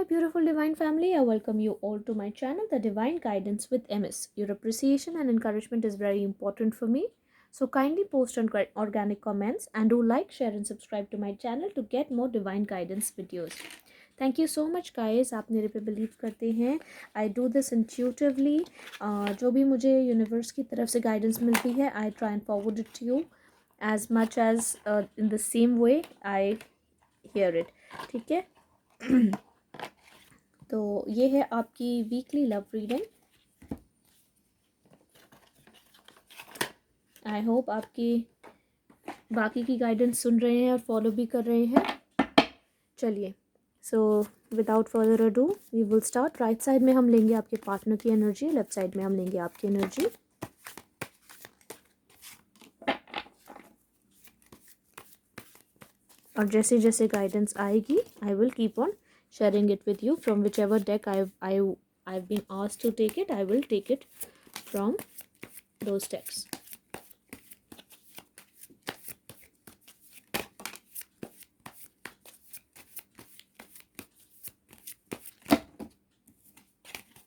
beautiful divine family. I welcome you all to my channel, The Divine Guidance with MS. Your appreciation and encouragement is very important for me. So kindly post on organic comments and do like, share and subscribe to my channel to get more divine guidance videos. Thank you so much guys. आप मेरे पे believe करते हैं. I do this intuitively. जो भी मुझे universe की तरफ से गाइडेंस मिलती है, I try and forward it to you as much as in the same way I hear it. ठीक है. तो ये है आपकी weekly love reading. I hope आपकी बाकी की गाइडेंस सुन रहे हैं और फॉलो भी कर रहे हैं. चलिए, so without further ado we will start. Right side में हम लेंगे आपके पार्टनर की एनर्जी, लेफ्ट साइड में हम लेंगे आपकी एनर्जी. और जैसे जैसे गाइडेंस आएगी I will keep on sharing it with you from whichever deck I've been asked to take it. I will take it from those decks.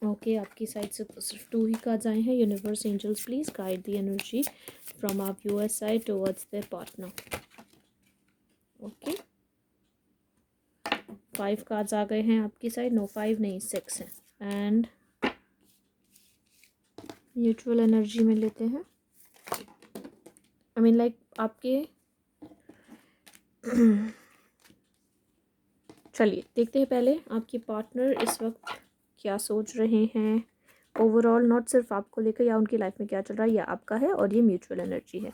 Okay, आपकी साइड से तो सिर्फ 2 ही कार्ड्स आए हैं. Universe angels please guide the energy from our viewers side towards their partner. Okay, 5 cards आ गए हैं आपकी साइड. नो 5 नहीं 6 है. एंड म्यूचुअल एनर्जी में लेते हैं. आई मीन लाइक आपके चलिए देखते हैं पहले आपके पार्टनर इस वक्त क्या सोच रहे हैं ओवरऑल, नॉट सिर्फ आपको लेकर या उनकी लाइफ में क्या चल रहा है. या आपका है और ये म्यूचुअल एनर्जी है.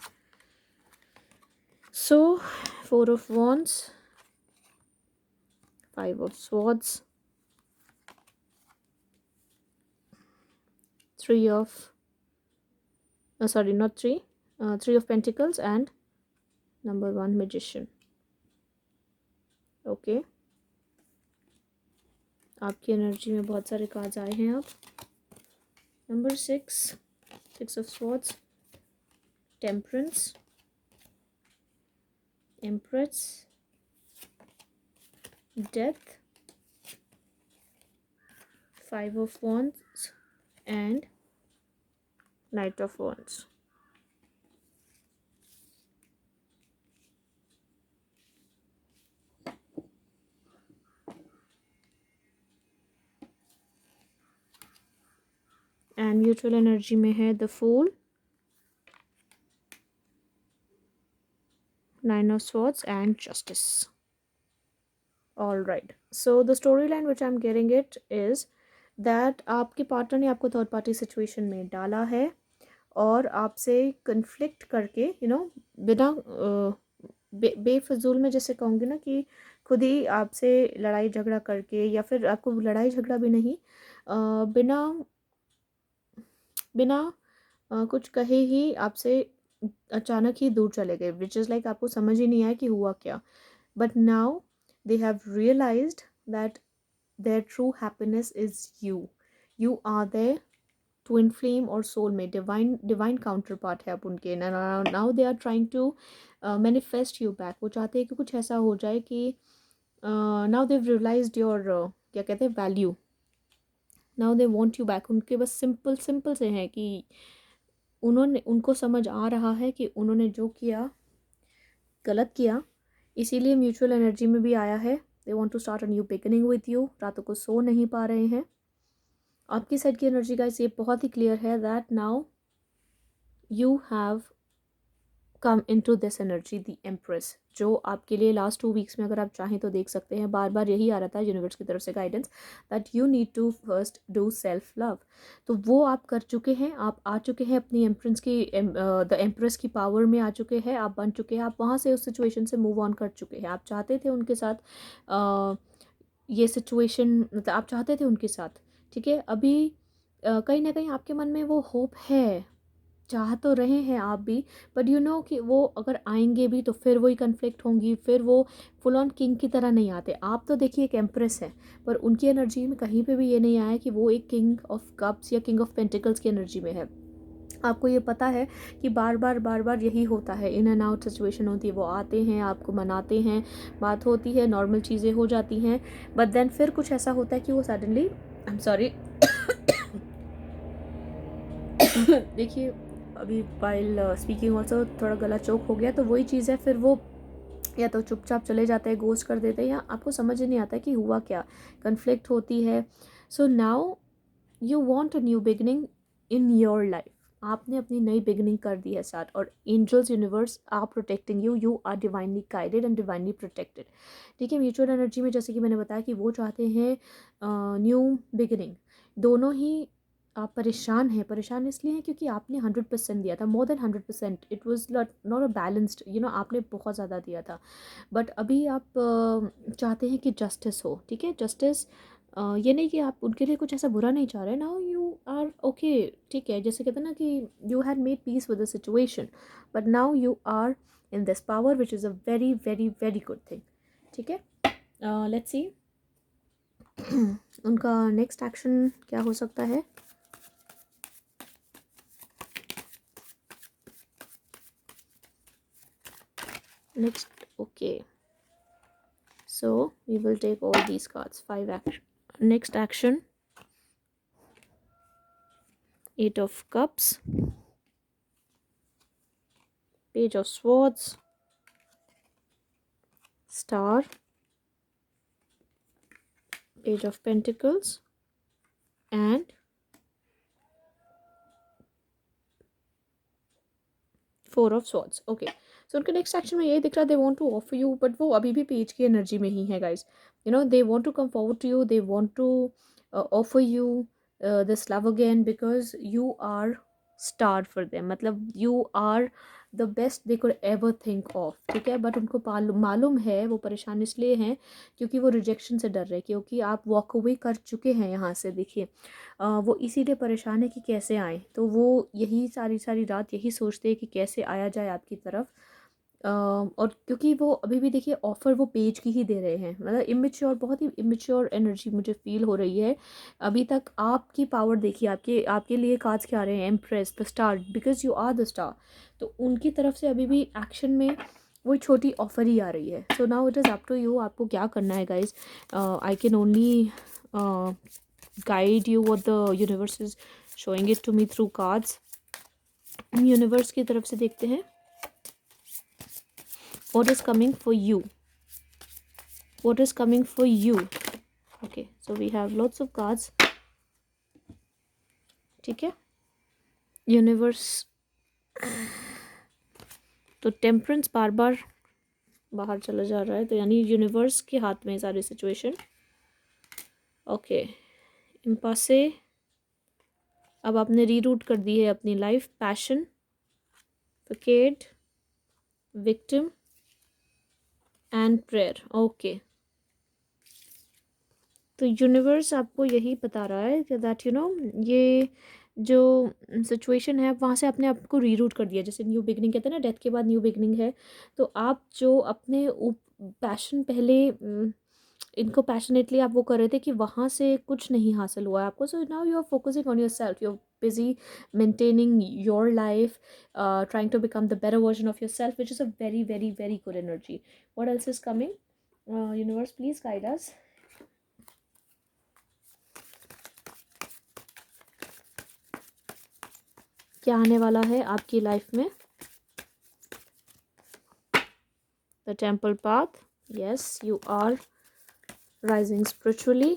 सो 4 of wands, 5 of swords, 3 of not 3, 3 of pentacles and number 1 magician. Okay, आपकी एनर्जी में बहुत सारे कार्ड्स आए हैं. अब number 6 of swords, temperance, empress, death, 5 of wands and knight of wands. And mutual energy में है the fool, 9 of swords and justice. All right, so the storyline which I'm getting it is that आपके partner ने आपको third party situation में डाला है और आपसे कन्फ्लिक्ट करके बिना बेफजूल में, जैसे कहूँगी ना कि खुद ही आपसे लड़ाई झगड़ा करके, या फिर आपको लड़ाई झगड़ा भी नहीं, बिना कुछ कहे ही आपसे अचानक ही दूर चले गए. विच इज़ लाइक आपको समझ ही नहीं आया कि हुआ क्या. But now they have realized that their true happiness is you. You are their twin flame or soulmate, divine counterpart है आप उनके. now they are trying to manifest you back. वो चाहते हैं कि कुछ ऐसा हो जाए कि now they've realized your क्या कहते हैं value. now they want you back. उनके बस सिंपल से हैं कि उनको समझ आ रहा है कि उन्होंने जो किया गलत किया. इसीलिए म्यूचुअल एनर्जी में भी आया है. They want to start a new beginning with you. रातों को सो नहीं पा रहे हैं. आपकी साइड की एनर्जी गाइस ये बहुत ही क्लियर है that now you have come into this energy, the empress, जो आपके लिए लास्ट 2 वीक्स में अगर आप चाहें तो देख सकते हैं. बार बार यही आ रहा था यूनिवर्स की तरफ से guidance that you need to first do self love. तो वो आप कर चुके हैं. आप आ चुके हैं अपनी एम्प्रेस की द एम्प्रेस की पावर में आ चुके हैं. आप बन चुके हैं. आप वहाँ से उस सिचुएशन से मूव ऑन कर चुके हैं. आप चाहते थे उनके साथ ये सिचुएशन, मतलब आप चाहते थे उनके साथ, ठीक है. अभी कहीं ना कहीं आपके मन में वो होप है, चाह तो रहे हैं आप भी, बट कि वो अगर आएंगे भी तो फिर वही कन्फ्लिक्ट होंगी. फिर वो फुल ऑन किंग की तरह नहीं आते. आप तो देखिए एक एम्प्रेस है, पर उनकी एनर्जी में कहीं पे भी ये नहीं आया कि वो एक किंग ऑफ कप्स या किंग ऑफ पेंटिकल्स की एनर्जी में है. आपको ये पता है कि बार बार यही होता है, इन एंड आउट सिचुएशन होती है, वो आते हैं, आपको मनाते हैं, बात होती है, नॉर्मल चीज़ें हो जाती हैं, बट देन फिर कुछ ऐसा होता है कि वो सडनली, आई एम सॉरी देखिए अभी वाइल स्पीकिंग ऑल्सो थोड़ा गला चौक हो गया, तो वही चीज़ है, फिर वो या तो चुपचाप चले जाते हैं, गोस्ट कर देते हैं, या आपको समझ ही नहीं आता कि हुआ क्या, कन्फ्लिक्ट होती है। So now you want a new beginning in your life, आपने अपनी नई बिगनिंग कर दी है स्टार्ट, और angels universe are protecting you, you are divinely guided and divinely protected. ठीक है, म्यूचुअल एनर्जी में जैसे कि मैंने बताया कि वो चाहते हैं न्यू बिगनिंग। दोनों ही आप परेशान हैं, परेशान इसलिए हैं क्योंकि आपने 100% दिया था, more than 100%, it was not a balanced, आपने बहुत ज़्यादा दिया था। बट अभी आप चाहते हैं कि जस्टिस हो। ठीक है, जस्टिस, ये नहीं कि आप उनके लिए कुछ ऐसा बुरा नहीं चाह रहे, नाउ यू आर ओके। ठीक है, जैसे कहते हैं ना कि you had made peace with the situation, but now you are in this power which is a very very very good thing. ठीक है, लेट्स सी उनका नेक्स्ट एक्शन क्या हो सकता है। Next, okay, so we will take all these cards. 5 action. Next action, 8 of cups, page of swords, star, page of pentacles, and 4 of swords. Okay, so उनके next action में ये दिख रहा, they want to offer you, but वो अभी भी page की energy में ही है guys. They want to come forward to you, they want to offer you this love again, because you are star for them, मतलब you are the best they could ever think of. ठीक है, but उनको मालूम है, वो परेशान इसलिए हैं क्योंकि वो रिजेक्शन से डर रहे, क्योंकि आप वॉक अवे कर चुके हैं यहाँ से। देखिए वो इसीलिए परेशान है कि कैसे आए, तो वो यही सारी सारी रात यही सोचते हैं कि कैसे आया जाए आपकी तरफ। और क्योंकि वो अभी भी देखिए ऑफर वो पेज की ही दे रहे हैं, मतलब इमेच्योर, बहुत ही इमेच्योर एनर्जी मुझे फील हो रही है अभी तक। आपकी पावर देखिए, आपके आपके लिए कार्ड्स क्या आ रहे हैं, empress, the star, because you are the star. तो उनकी तरफ से अभी भी एक्शन में वही छोटी ऑफर ही आ रही है। So now it is up to you, आपको क्या करना है guys. I can only guide you what the universe is showing it to me through cards. Universe की तरफ से देखते हैं what is coming for you, what is coming for you. Okay, so we have lots of cards. ठीक है, universe, तो temperance बार बार बाहर चला जा रहा है, तो यानी यूनिवर्स के हाथ में सारी सिचुएशन। ओके, इम्पासे, अब आपने रीरूट कर दी है अपनी लाइफ। पैशन, फकेड, विक्टिम एंड प्रेयर। ओके, तो यूनिवर्स आपको यही बता रहा है कि दैट ये जो सिचुएशन है वहाँ से आपने आपको रीरूट कर दिया, जैसे न्यू बिगनिंग कहते हैं ना, डेथ के बाद न्यू बिगनिंग है। तो आप जो अपने पैशन पहले इनको पैशनेटली आप वो कर रहे थे कि वहाँ से कुछ नहीं हासिल हुआ है आपको, so now you are focusing on yourself, you are busy maintaining your life, trying to become the better version of yourself, which is a very very very good energy. What else is coming universe, please guide us. क्या आने वाला है आपकी लाइफ में। The temple path, yes, you are rising spiritually.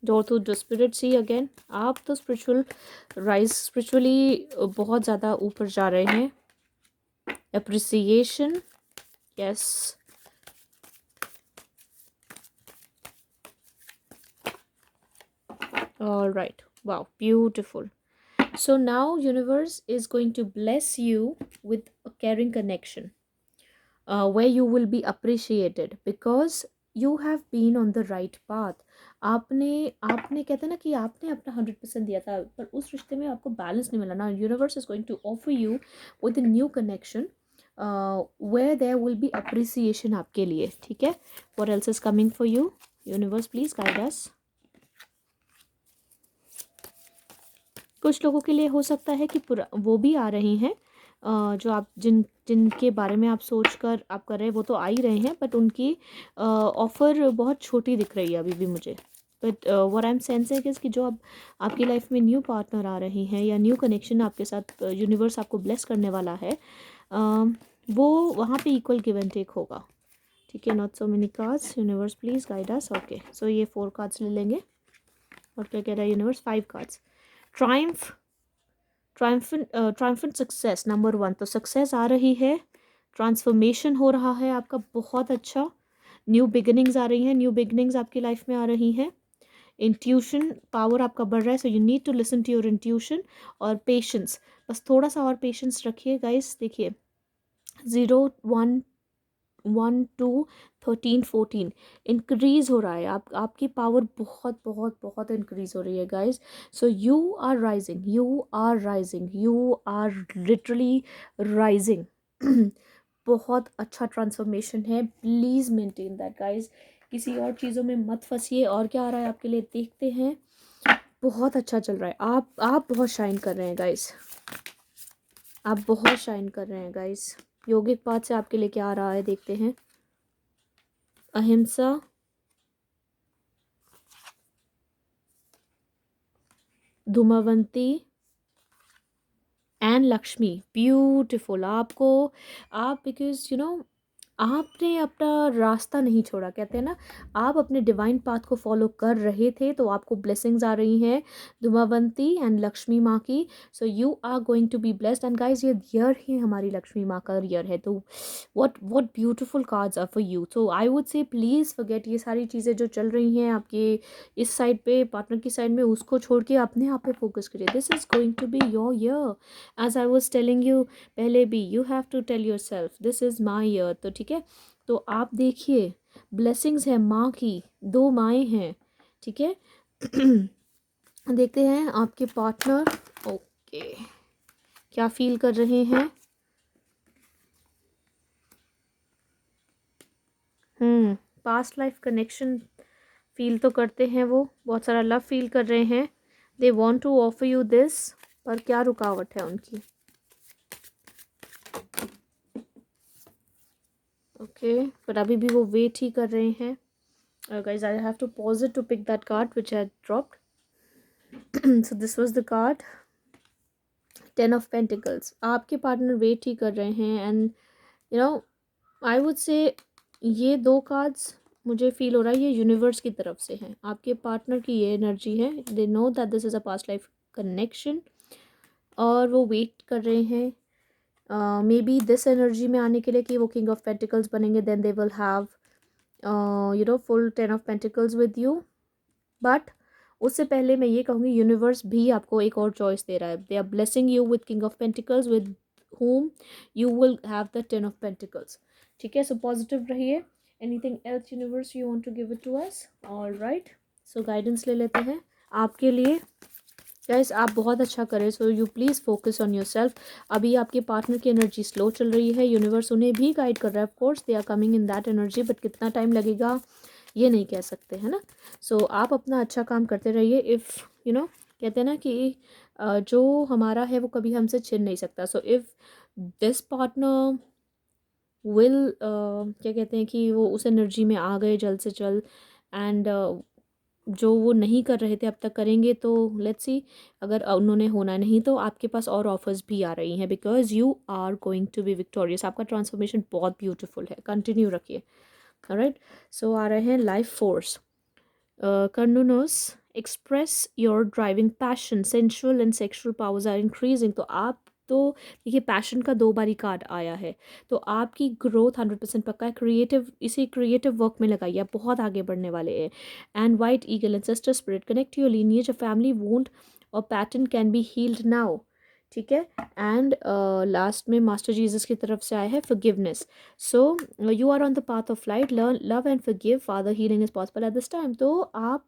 Door to the spirit see again, आप तो spiritually बहुत ज़्यादा ऊपर जा रहे हैं। Appreciation, yes, all right, wow, beautiful. So now universe is going to bless you with a caring connection, where you will be appreciated because you have been on the right path. आपने आपने कहते हैं ना कि आपने अपना 100% दिया था, पर उस रिश्ते में आपको बैलेंस नहीं मिला ना। Universe is going to offer you with a new connection where there will be appreciation आपके लिए। ठीक है, what else is coming for you universe, please guide us. कुछ लोगों के लिए हो सकता है कि वो भी आ रहे हैं, जो आप जिनके बारे में आप सोच कर आप कर रहे हैं वो तो आ ही रहे हैं, बट उनकी ऑफ़र बहुत छोटी दिख रही है अभी भी मुझे। But what I am sensing is कि जो अब आपकी लाइफ में न्यू पार्टनर आ रहे हैं या न्यू कनेक्शन आपके साथ यूनिवर्स आपको ब्लेस करने वाला है, वो वहाँ पे इक्वल गिव एंड टेक होगा। ठीक है, not so many cards, universe please guide us. Okay, so ये 4 कार्ड्स ले लेंगे। और क्या कह रहा है universe? 5 cards. Triumph, triumphant success number 1, तो सक्सेस आ रही है, ट्रांसफॉर्मेशन हो रहा है आपका बहुत अच्छा, न्यू बिगिनिंग्स आ रही हैं, न्यू बिगिनिंग्स आपकी लाइफ में आ रही हैं, इंट्यूशन पावर आपका बढ़ रहा है, so you need to listen to your intuition. और पेशेंस, बस थोड़ा सा और पेशेंस रखिए गाइस। देखिए 0 1 1 2 13 14 इंक्रीज हो रहा है, आपकी पावर बहुत बहुत बहुत इंक्रीज हो रही है guys. So you are rising, you are rising, you are literally rising. बहुत अच्छा ट्रांसफॉर्मेशन है, प्लीज़ मेंटेन दैट गाइस। किसी और चीज़ों में मत फंसिए। और क्या आ रहा है आपके लिए देखते हैं। बहुत अच्छा चल रहा है, आप बहुत शाइन कर रहे हैं गाइस, आप बहुत शाइन कर रहे हैं गाइस। योगिक पाथ से आपके लिए क्या आ रहा है देखते हैं। अहिंसा, धूमावंती एंड लक्ष्मी, ब्यूटिफुल। आपको आप बिकॉज यू नो आपने अपना रास्ता नहीं छोड़ा, कहते हैं ना, आप अपने डिवाइन पाथ को फॉलो कर रहे थे, तो आपको ब्लेसिंग्स आ रही हैं धुमावंती एंड लक्ष्मी माँ की। So you are going to be blessed and guys ये ईयर ही हमारी लक्ष्मी माँ का ईयर है, तो what beautiful cards are for you. So I would say please forget ये सारी चीज़ें जो चल रही हैं आपके इस साइड पे, पार्टनर की साइड में, उसको छोड़ के अपने आप पे फोकस करिए। This is going to be your year, as I was telling you पहले भी, you have to tell yourself this is my year. तो ठीक है, तो आप देखिए ब्लेसिंग्स है माँ की, 2 माएँ हैं, ठीक है। देखते हैं आपके पार्टनर ओके क्या फील कर रहे हैं। पास्ट लाइफ कनेक्शन फील तो करते हैं, वो बहुत सारा लव फील कर रहे हैं, they want to offer you this, पर क्या रुकावट है उनकी। ओके, पर अभी भी वो वेट ही कर रहे हैं। guys, I have to pause it to pick that card which I had dropped. So this was the card 10 of Pentacles. आपके पार्टनर वेट ही कर रहे हैं and you know I would से ये 2 कार्ड्स मुझे फील हो रहा है ये यूनिवर्स की तरफ से हैं, आपके पार्टनर की ये एनर्जी है, they know that this is a past life connection और वो वेट कर रहे हैं मे बी दिस एनर्जी में आने के लिए कि वो किंग ऑफ पेंटिकल्स बनेंगे, then they will have you know full 10 of pentacles with you. But उससे पहले मैं ये कहूँगी यूनिवर्स भी आपको एक और चॉइस दे रहा है, they are blessing you with king of pentacles with whom you will have the 10 of pentacles। ठीक है, सो पॉजिटिव रहिए। Anything else universe you want to give it to us? All right, so guidance ले लेते हैं आपके लिए। Guys आप बहुत अच्छा करें, so you please focus on your self. अभी आपके पार्टनर की एनर्जी स्लो चल रही है, यूनिवर्स उन्हें भी गाइड कर रहा है, of course they are coming in that energy, but कितना टाइम लगेगा ये नहीं कह सकते, है ना। सो आप अपना अच्छा काम करते रहिए। इफ़ यू नो कहते हैं ना कि जो हमारा है वो कभी हमसे छिन नहीं सकता। So if this partner will क्या कहते हैं कि वो उस एनर्जी में आ गए जल्द से जल्द एंड जो वो नहीं कर रहे थे अब तक करेंगे, तो लेट्स सी अगर उन्होंने होना नहीं तो आपके पास और ऑफर्स भी आ रही हैं, because you are going to be victorious. आपका ट्रांसफॉर्मेशन बहुत ब्यूटीफुल है, कंटिन्यू रखिए। ऑलराइट, सो आ रहे हैं life force Cernunnos, express your driving passion, sensual and sexual powers are increasing. तो आप तो देखिए पैशन का 2 बारी कार्ड आया है, तो आपकी ग्रोथ 100% पक्का है। क्रिएटिव, इसे क्रिएटिव वर्क में लगाइए, आप बहुत आगे बढ़ने वाले हैं। And white eagle, ancestor spirit, connect your lineage, a family wound और pattern can be healed now. ठीक है, एंड लास्ट में मास्टर जीसस की तरफ से आया है forgiveness. So you are on the path of light, learn love and forgive, father healing is possible at this time. तो आप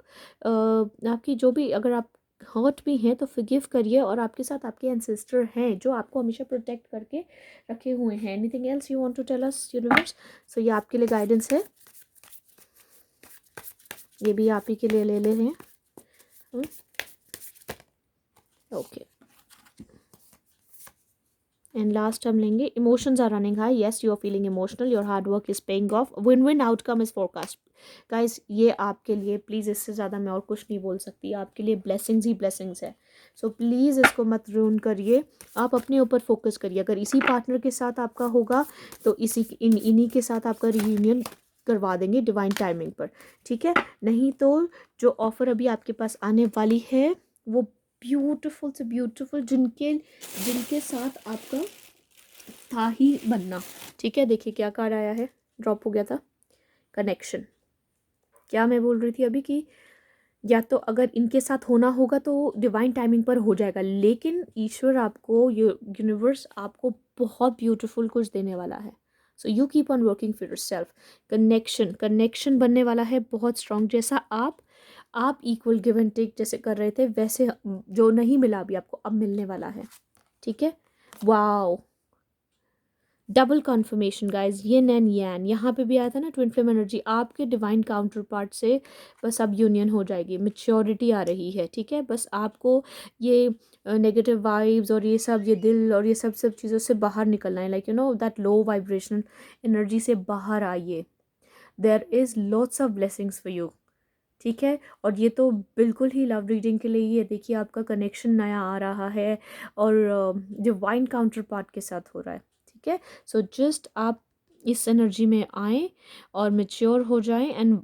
आपकी जो भी अगर आप हर्ट भी हैं तो फॉरगिव करिए, और आपके साथ आपके एंसेस्टर हैं जो आपको हमेशा प्रोटेक्ट करके रखे हुए हैं। Anything else you want to tell us universe? So ये आपके लिए गाइडेंस है, ये भी आप ही के लिए ले ले हैं। ओके, एंड लास्ट हम लेंगे emotions are running high, yes you are feeling emotional, your hard work is paying off, win win outcome is forecast. Guys ये आपके लिए, प्लीज़ इससे ज़्यादा मैं और कुछ नहीं बोल सकती, आपके लिए ब्लेसिंग्स ही ब्लेसिंग्स है। सो प्लीज़ इसको मत रून करिए, आप अपने ऊपर फोकस करिए। अगर इसी पार्टनर के साथ आपका होगा तो इन्हीं के साथ आपका रियूनियन करवा देंगे डिवाइन टाइमिंग पर, ठीक है। नहीं तो जो ऑफ़र अभी आपके पास आने वाली है वो ब्यूटीफुल से ब्यूटीफुल, जिनके जिनके साथ आपका था ही बनना, ठीक है। देखिए क्या कार्ड आया है, ड्रॉप हो गया था, कनेक्शन। क्या मैं बोल रही थी अभी कि या तो अगर इनके साथ होना होगा तो डिवाइन टाइमिंग पर हो जाएगा, लेकिन ईश्वर आपको, यूनिवर्स आपको बहुत ब्यूटीफुल कुछ देने वाला है। So you keep on working for yourself. Connection बनने वाला है बहुत स्ट्रांग, जैसा आप इक्वल गिव एंड टेक जैसे कर रहे थे वैसे जो नहीं मिला अभी आपको अब मिलने वाला है, ठीक है। Wow, double confirmation guys, yin and yang. यहाँ पे भी आया था ना ट्विन फ्लेम एनर्जी, आपके डिवाइन काउंटर पार्ट से बस अब यूनियन हो जाएगी, मेच्योरिटी आ रही है, ठीक है। बस आपको ये नेगेटिव वाइब्स और ये सब, ये दिल और ये सब चीज़ों से बाहर निकलना है, like you know that low vibrational energy से बाहर आइए। There is lots of blessings for you, ठीक है। और ये तो बिल्कुल ही लव रीडिंग के लिए ही है। देखिए आपका कनेक्शन नया आ रहा है और डिवाइन काउंटर पार्ट के साथ हो रहा है, ठीक है। सो जस्ट आप इस एनर्जी में आएँ और मेच्योर हो जाएं एंड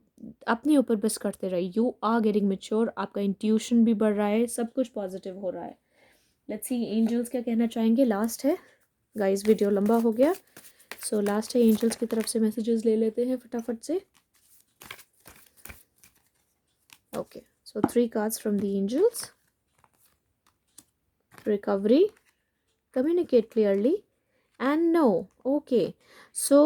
अपने ऊपर बस करते रहिए। यू आर गेटिंग मेच्योर, आपका इंट्यूशन भी बढ़ रहा है, सब कुछ पॉजिटिव हो रहा है। लेट्स सी एंजल्स क्या कहना चाहेंगे। लास्ट है गाइस, वीडियो लंबा हो गया, सो लास्ट है, एंजल्स की तरफ से मैसेजेस ले लेते हैं फटाफट से। Okay, so 3 cards from the angels. Recovery, communicate clearly, and no. Okay, so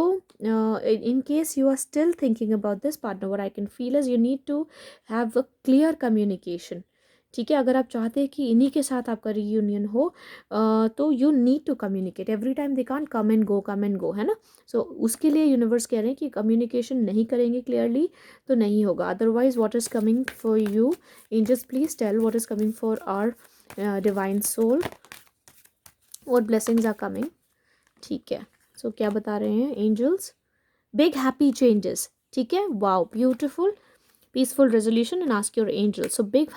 in case you are still thinking about this partner, what I can feel is you need to have a clear communication, ठीक है। अगर आप चाहते हैं कि इन्हीं के साथ आपका रीयूनियन हो तो you need to communicate every time, they can't come and go, है ना। सो उसके लिए यूनिवर्स कह रहे हैं कि कम्युनिकेशन नहीं करेंगे क्लियरली तो नहीं होगा। Otherwise what is coming for you angels, please tell what is coming for our divine soul, what blessings are coming, ठीक है। सो क्या बता रहे हैं एंजल्स, बिग हैप्पी चेंजेस, ठीक है। Wow beautiful, peaceful resolution, and ask your angels. So big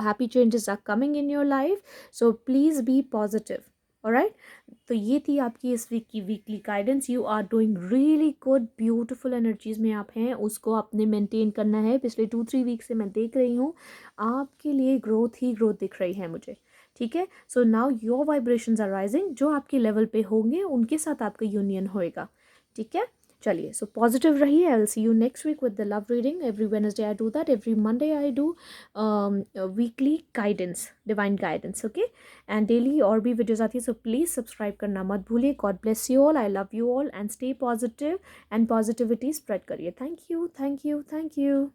happy changes are coming in your life, so please be positive, all right। तो ये थी आपकी इस वीक की weekly guidance. You are doing really good, beautiful energies में आप हैं, उसको आपने मेंटेन करना है। पिछले 2-3 वीक से मैं देख रही हूँ आपके लिए ग्रोथ ही ग्रोथ दिख रही है मुझे, ठीक है। So now your vibrations are rising, जो आपके लेवल पे होंगे उनके साथ आपका यूनियन होएगा, ठीक है। चलिए, सो पॉजिटिव रहिए। I will see you next week with the love reading. Every Wednesday I do that, every Monday I do weekly guidance, divine guidance, okay. And daily और भी वीडियोज़ आती है, सो प्लीज़ सब्सक्राइब करना मत भूलिए। God bless you all, I love you all, and stay positive and positivity spread करिए। Thank you, thank you, thank you.